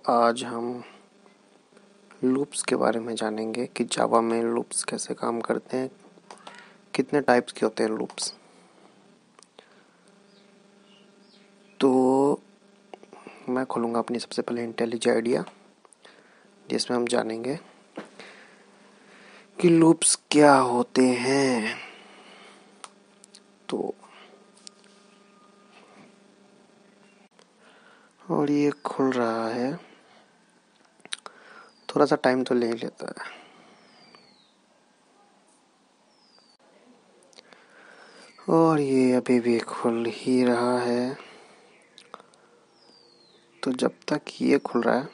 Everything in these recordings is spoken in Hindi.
आज हम लूप्स के बारे में जानेंगे कि जावा में लूप्स कैसे काम करते हैं, कितने टाइप्स के होते हैं लूप्स। तो मैं खोलूँगा अपनी सबसे पहले इंटेलिजेंट आइडिया, जिसमें हम जानेंगे कि लूप्स क्या होते हैं। तो और ये खुल रहा है, थोड़ा सा टाइम तो ले लेता है। और ये अभी भी खुल ही रहा है। तो जब तक ये खुल रहा है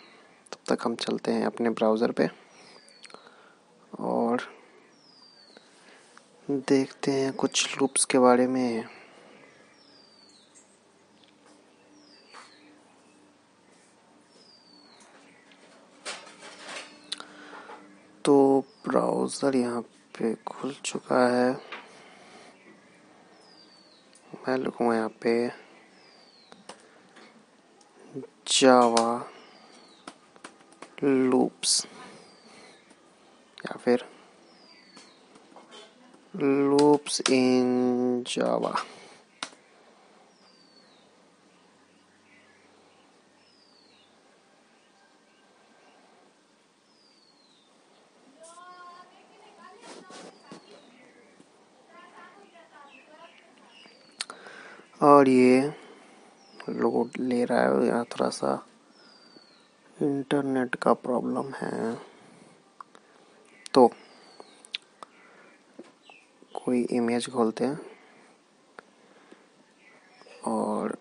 तब तक हम चलते हैं अपने ब्राउज़र पे और देखते हैं कुछ लूप्स के बारे में। तो ब्राउज़र यहाँ पे खुल चुका है। मैं लिखूँगा यहाँ पे जावा लूप्स या फिर लूप्स इन जावा। और ये लोड ले रहा है, यहाँ थोड़ा सा इंटरनेट का प्रॉब्लम है। तो कोई इमेज खोलते हैं और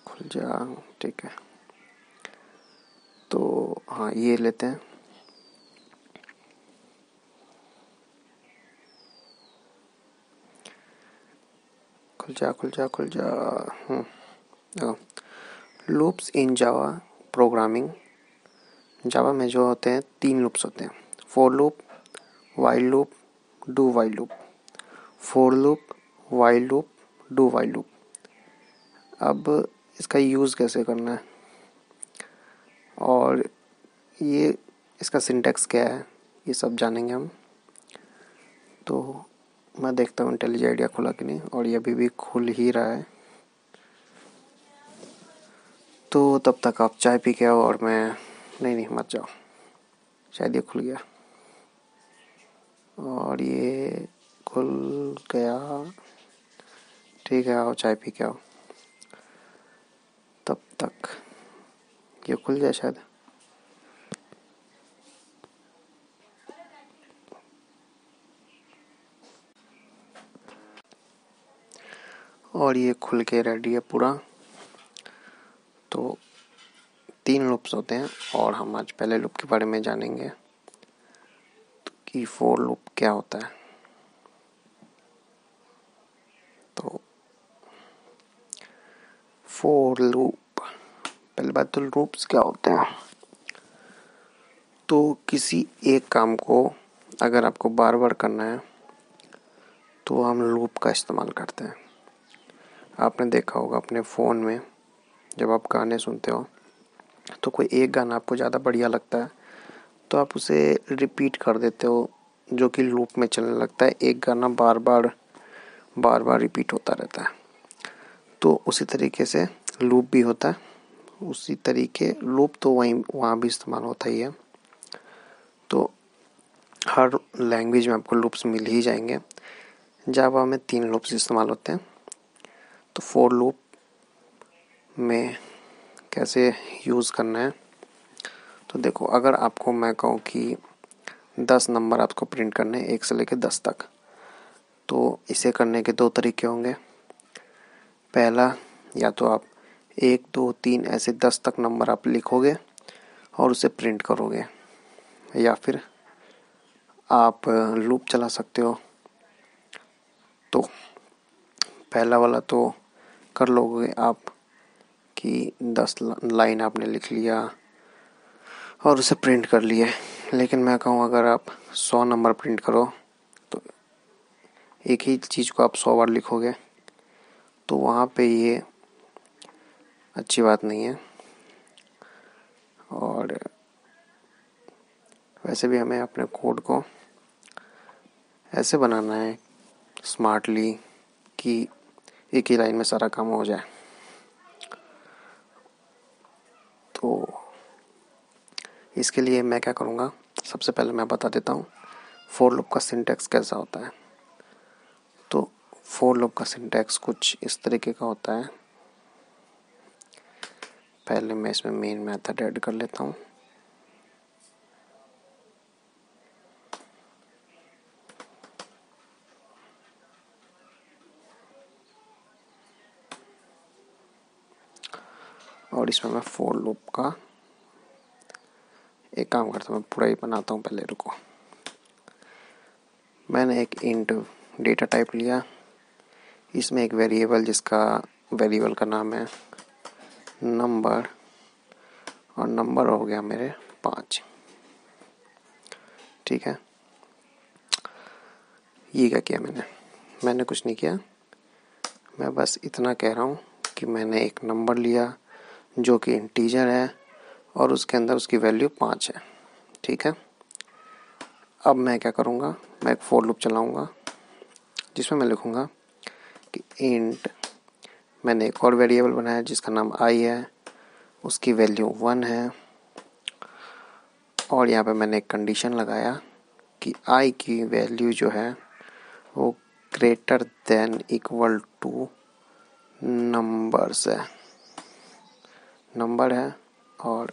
खुल जा, ठीक है। तो हाँ, ये लेते हैं। खुल जा खुल जा खुल जा। लूप्स इन जावा प्रोग्रामिंग। जावा में जो होते हैं 3 लूप्स होते हैं, for loop, while loop, do while loop. For loop, while loop, do while loop. अब इसका यूज़ कैसे करना है और ये इसका सिंटैक्स क्या है, ये सब जानेंगे हम। तो मैं देखता हूँ इंटेलिजेंट आइडिया खुला कि नहीं, और ये अभी भी खुल ही रहा है। तो तब तक आप चाय पी के आओ और मैं नहीं मत जाओ, शायद ये खुल गया। और ये खुल गया, ठीक है, आओ चाय पी के आओ। तब तक ये खुल जाए शायद। और ये खुल के रेडी है पूरा। तो 3 लूप्स होते हैं और हम आज पहले लूप के बारे में जानेंगे कि फॉर लूप क्या होता है। तो फॉर लूप, पहली बात तो लूप्स क्या होते हैं। तो किसी एक काम को अगर आपको बार बार करना है तो हम लूप का इस्तेमाल करते हैं। आपने देखा होगा अपने फ़ोन में, जब आप गाने सुनते हो तो कोई एक गाना आपको ज़्यादा बढ़िया लगता है तो आप उसे रिपीट कर देते हो, जो कि लूप में चलने लगता है। एक गाना बार बार रिपीट होता रहता है। तो उसी तरीके से लूप भी होता है। उसी तरीके लूप तो वहाँ भी इस्तेमाल होता ही है। तो हर लैंग्वेज में आपको लूप्स मिल ही जाएंगे। जावा में 3 लूप्स इस्तेमाल होते हैं। तो फॉर लूप में कैसे यूज़ करना है, तो देखो, अगर आपको मैं कहूँ कि 10 नंबर आपको प्रिंट करने हैं 1 से लेकर 10 तक, तो इसे करने के 2 तरीके होंगे। पहला, या तो आप 1 2 3 ऐसे 10 तक नंबर आप लिखोगे और उसे प्रिंट करोगे, या फिर आप लूप चला सकते हो। तो पहला वाला तो कर लोगे आप कि 10 लाइन आपने लिख लिया और उसे प्रिंट कर लिए। लेकिन मैं कहूँ अगर आप 100 नंबर प्रिंट करो तो एक ही चीज़ को आप 100 बार लिखोगे, तो वहाँ पे ये अच्छी बात नहीं है। और वैसे भी हमें अपने कोड को ऐसे बनाना है स्मार्टली कि एक ही लाइन में सारा काम हो जाए। तो इसके लिए मैं क्या करूँगा, सबसे पहले मैं बता देता हूँ फोर लूप का सिंटैक्स कैसा होता है। तो फोर लूप का सिंटैक्स कुछ इस तरीके का होता है। पहले मैं इसमें मेन मेथड ऐड कर लेता हूँ। और इसमें मैं फोर लूप का एक काम करता हूँ, मैं पूरा ही बनाता हूँ। पहले रुको, मैंने एक इंट डेटा टाइप लिया। इसमें एक वेरिएबल, जिसका वेरिएबल का नाम है नंबर, और नंबर हो गया मेरे 5। ठीक है, ये क्या किया मैंने कुछ नहीं किया। मैं बस इतना कह रहा हूँ कि मैंने एक नंबर लिया जो कि इंटीजर है और उसके अंदर उसकी वैल्यू 5 है। ठीक है, अब मैं क्या करूँगा, मैं एक फोर लूप चलाऊँगा जिसमें मैं लिखूँगा कि इंट, मैंने एक और वेरिएबल बनाया जिसका नाम आई है, उसकी वैल्यू 1 है। और यहाँ पे मैंने एक कंडीशन लगाया कि आई की वैल्यू जो है वो greater than equal two numbers है, नंबर है। और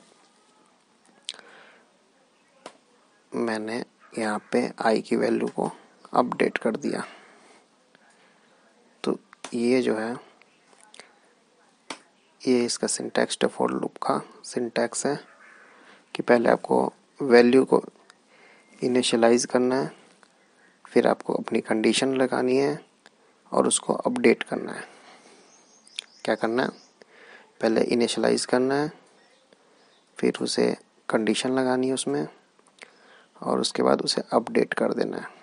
मैंने यहाँ पे आई की वैल्यू को अपडेट कर दिया। तो ये जो है, ये इसका सिंटैक्स है, फॉर लूप का सिंटैक्स है कि पहले आपको वैल्यू को इनिशियलाइज करना है, फिर आपको अपनी कंडीशन लगानी है और उसको अपडेट करना है। क्या करना है, पहले इनिशियलाइज करना है, फिर उसे कंडीशन लगानी है उसमें, और उसके बाद उसे अपडेट कर देना है।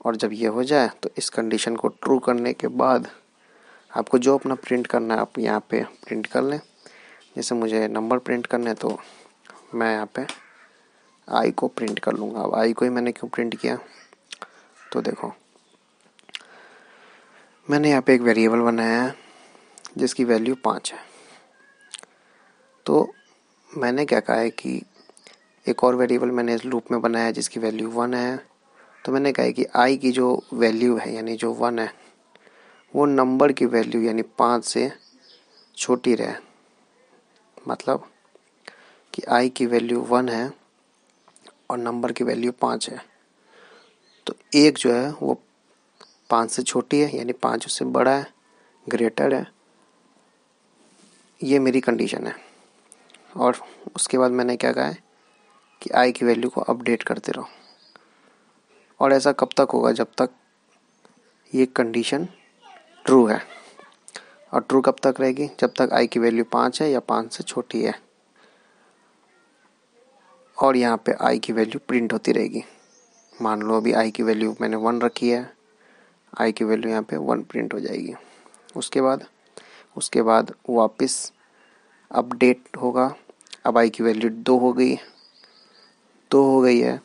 और जब ये हो जाए तो इस कंडीशन को ट्रू करने के बाद आपको जो अपना प्रिंट करना है आप यहाँ पे प्रिंट कर लें। जैसे मुझे नंबर प्रिंट करना है तो मैं यहाँ पे आई को प्रिंट कर लूँगा। अब आई को ही मैंने क्यों प्रिंट किया, तो देखो मैंने यहाँ पे एक वेरिएबल बनाया है जिसकी वैल्यू 5 है। तो मैंने क्या कहा है कि एक और वेरिएबल मैंने इस लूप में बनाया है जिसकी वैल्यू 1 है। तो मैंने कहा है कि आई की जो वैल्यू है यानी जो 1 है वो नंबर की वैल्यू यानी 5 से छोटी रहे। मतलब कि आई की वैल्यू 1 है और नंबर की वैल्यू 5 है, तो एक जो है वो 5 से छोटी है यानी 5 उससे बड़ा है, ग्रेटर है। ये मेरी कंडीशन है। और उसके बाद मैंने क्या कहा है कि आई की वैल्यू को अपडेट करते रहो। और ऐसा कब तक होगा, जब तक ये कंडीशन ट्रू है। और ट्रू कब तक रहेगी, जब तक आई की वैल्यू 5 है या 5 से छोटी है। और यहाँ पे आई की वैल्यू प्रिंट होती रहेगी। मान लो अभी आई की वैल्यू मैंने 1 रखी है, आई की वैल्यू यहाँ पे 1 प्रिंट हो जाएगी। उसके बाद वापस अपडेट होगा। अब आई की वैल्यू 2 हो गई है,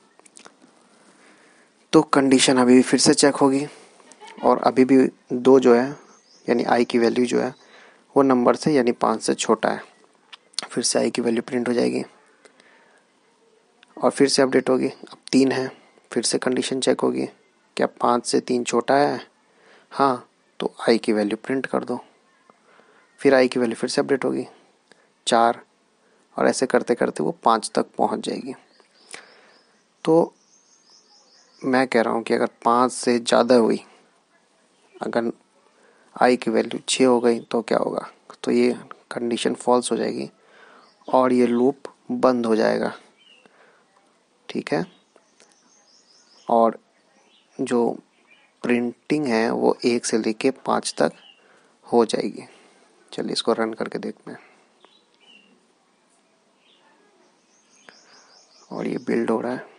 तो कंडीशन अभी भी फिर से चेक होगी और अभी भी 2 जो है यानी आई की वैल्यू जो है वो नंबर से यानी 5 से छोटा है। फिर से आई की वैल्यू प्रिंट हो जाएगी और फिर से अपडेट होगी। अब 3 है, फिर से कंडीशन चेक होगी, क्या 5 से 3 छोटा है, हाँ, तो आई की वैल्यू प्रिंट कर दो। फिर आई की वैल्यू फिर से अपडेट होगी 4, और ऐसे करते करते वो 5 तक पहुंच जाएगी। तो मैं कह रहा हूँ कि अगर 5 से ज़्यादा हुई, अगर आई की वैल्यू 6 हो गई तो क्या होगा, तो ये कंडीशन फॉल्स हो जाएगी और ये लूप बंद हो जाएगा। ठीक है, और जो प्रिंटिंग है वो 1 से लेके 5 तक हो जाएगी। चलिए इसको रन करके देखते हैं। और ये बिल्ड हो रहा है।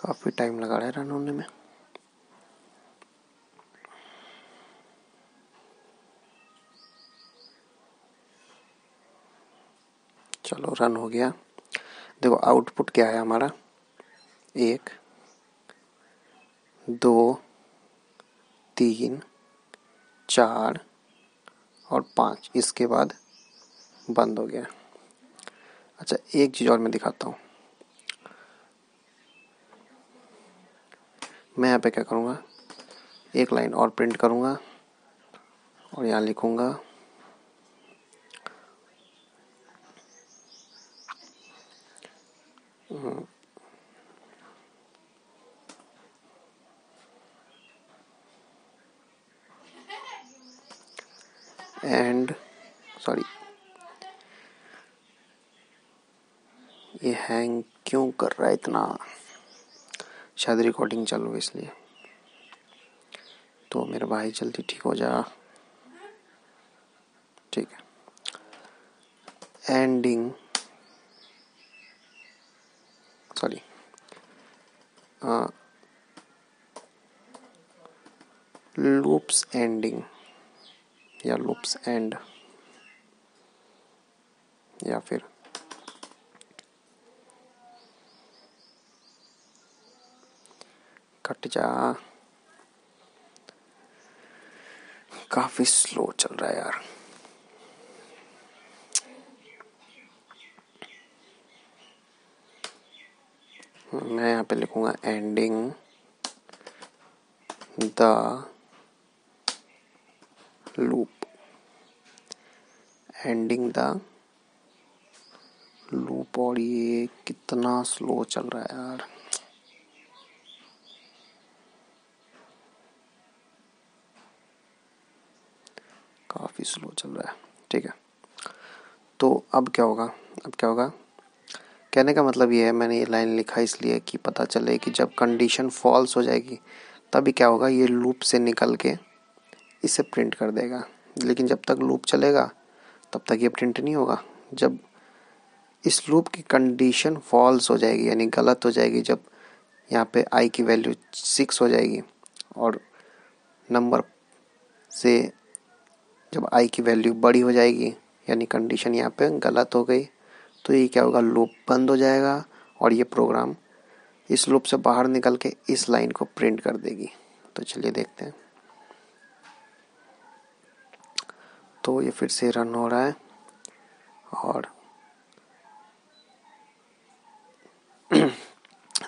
काफ़ी टाइम लगा रहा है रन होने में। चलो रन हो गया। देखो आउटपुट क्या है हमारा, 1 2 3 4 और 5, इसके बाद बंद हो गया। अच्छा एक चीज़ और मैं दिखाता हूँ। मैं यहाँ पे क्या करूँगा, एक लाइन और प्रिंट करूँगा और यहाँ लिखूँगा एंड सॉरी, ये हैंग क्यों कर रहा है इतना, शायद रिकॉर्डिंग चालू है इसलिए। तो मेरे भाई जल्दी ठीक हो जा। ठीक है, एंडिंग सॉरी लूप्स एंडिंग या लूप्स एंड या फिर कट जा, काफी स्लो चल रहा है यार। मैं यहाँ पे लिखूंगा ending the loop, ending the loop. और ये कितना स्लो चल रहा है यार। काफी स्लो चल रहा है। ठीक है, तो अब क्या होगा, कहने का मतलब ये है, मैंने ये लाइन लिखा इसलिए कि पता चले कि जब कंडीशन फॉल्स हो जाएगी तभी क्या होगा, ये लूप से निकल के इसे प्रिंट कर देगा। लेकिन जब तक लूप चलेगा तब तक ये प्रिंट नहीं होगा। जब इस लूप की कंडीशन फॉल्स हो जाएगी यानी गलत हो जाएगी, जब यहाँ पे आई की वैल्यू 6 हो जाएगी और नंबर से जब आई की वैल्यू बड़ी हो जाएगी यानी कंडीशन यहाँ पे गलत हो गई, तो ये क्या होगा, लूप बंद हो जाएगा और ये प्रोग्राम इस लूप से बाहर निकल के इस लाइन को प्रिंट कर देगी। तो चलिए देखते हैं। तो ये फिर से रन हो रहा है और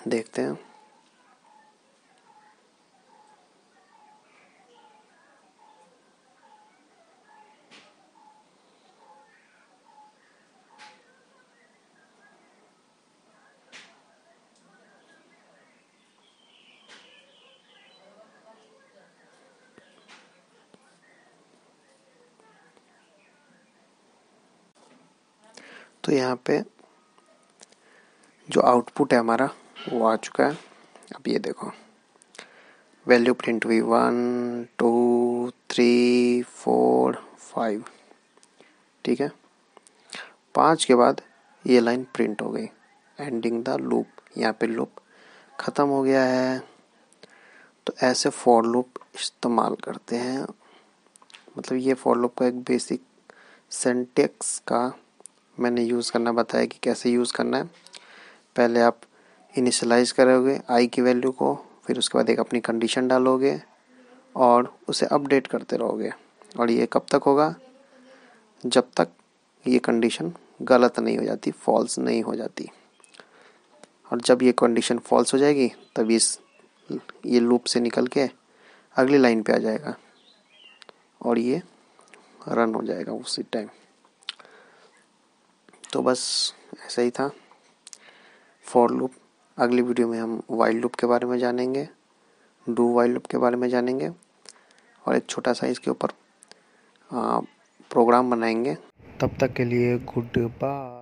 देखते हैं। तो यहाँ पे जो आउटपुट है हमारा वो आ चुका है। अब ये देखो वैल्यू प्रिंट हुई 1 2 3 4 5। ठीक है, 5 के बाद ये लाइन प्रिंट हो गई, एंडिंग द लूप। यहाँ पे लूप ख़त्म हो गया है। तो ऐसे फॉर लूप इस्तेमाल करते हैं। मतलब ये फॉर लूप का एक बेसिक सिंटैक्स का मैंने यूज़ करना बताया कि कैसे यूज़ करना है। पहले आप इनिशियलाइज करोगे आई की वैल्यू को, फिर उसके बाद एक अपनी कंडीशन डालोगे और उसे अपडेट करते रहोगे। और ये कब तक होगा, जब तक ये कंडीशन गलत नहीं हो जाती, फॉल्स नहीं हो जाती। और जब ये कंडीशन फॉल्स हो जाएगी तब ये लूप से निकल के अगली लाइन पे आ जाएगा और ये रन हो जाएगा उसी टाइम। तो बस ऐसा ही था फॉर लूप। अगली वीडियो में हम वाइल लूप के बारे में जानेंगे, डू वाइल लूप के बारे में जानेंगे और एक छोटा सा इसके ऊपर प्रोग्राम बनाएंगे। तब तक के लिए गुड बाय।